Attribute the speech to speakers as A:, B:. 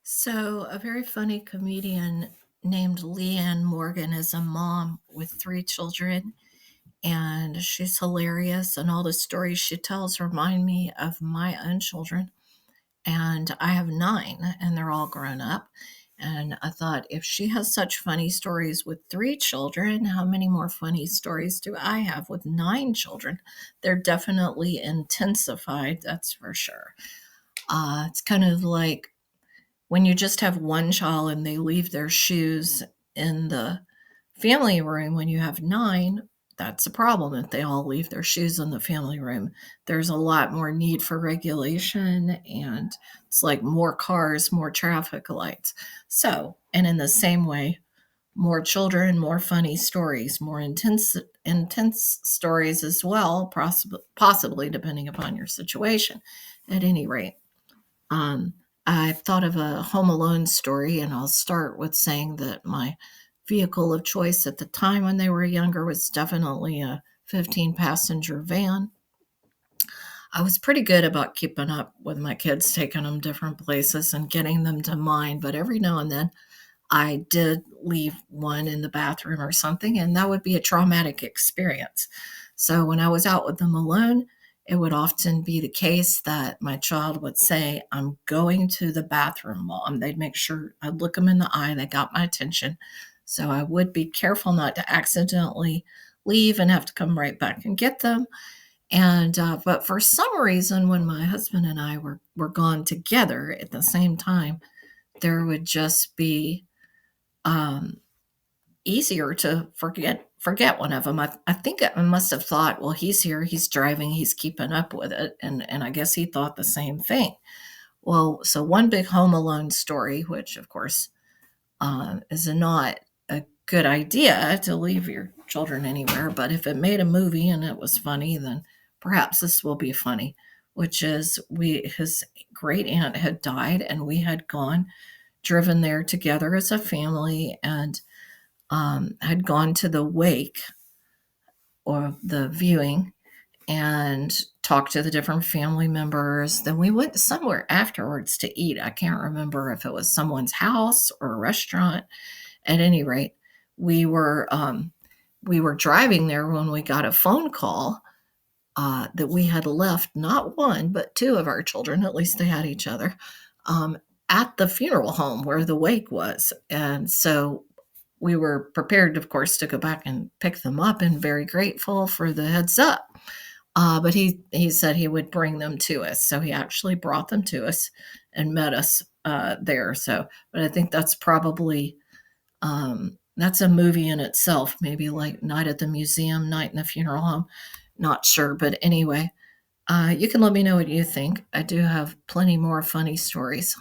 A: So, a very funny comedian named Leanne Morgan is a mom with three children, and she's hilarious. And all the stories she tells remind me of my own children. And I have nine, and they're all grown up. And I thought, if she has such funny stories with three children, how many more funny stories do I have with nine children? They're definitely intensified, that's for sure. It's kind of like when you just have one child and they leave their shoes in the family room. When you have nine, that's a problem. If they all leave their shoes in the family room, there's a lot more need for regulation, and it's like more cars, more traffic lights. So, and in the same way, more children, more funny stories, more intense stories as well, possibly depending upon your situation. At any rate, um, I thought of a Home Alone story, and I'll start with saying that my vehicle of choice at the time when they were younger was definitely a 15 passenger van. I was pretty good about keeping up with my kids, taking them different places and getting them to mine, but every now and then I did leave one in the bathroom or something, and that would be a traumatic experience. So when I was out with them alone, it would often be the case that my child would say, "I'm going to the bathroom, Mom." They'd make sure I'd look them in the eye, they got my attention. So I would be careful not to accidentally leave and have to come right back and get them. And but for some reason, when my husband and I were gone together at the same time, there would just be um, easier to forget one of them. I think I must have thought, well, he's here, he's driving, he's keeping up with it, and I guess he thought the same thing. Well, so one big Home Alone story, which of course is not a good idea to leave your children anywhere, but if it made a movie and it was funny, then perhaps this will be funny. Which is, we his great aunt had died, and we had driven there together as a family, and had gone to the wake or the viewing and talked to the different family members. Then we went somewhere afterwards to eat. I can't remember if it was someone's house or a restaurant. At any rate, we were um, we were driving there when we got a phone call that we had left not one but two of our children. At least they had each other. Um, at the funeral home where the wake was. And so we were prepared, of course, to go back and pick them up, and very grateful for the heads up. But he said he would bring them to us, so he actually brought them to us and met us there. So, but I think that's a movie in itself, maybe like Night at the Museum, Night in the Funeral Home. Not sure, but anyway, you can let me know what you think. I do have plenty more funny stories.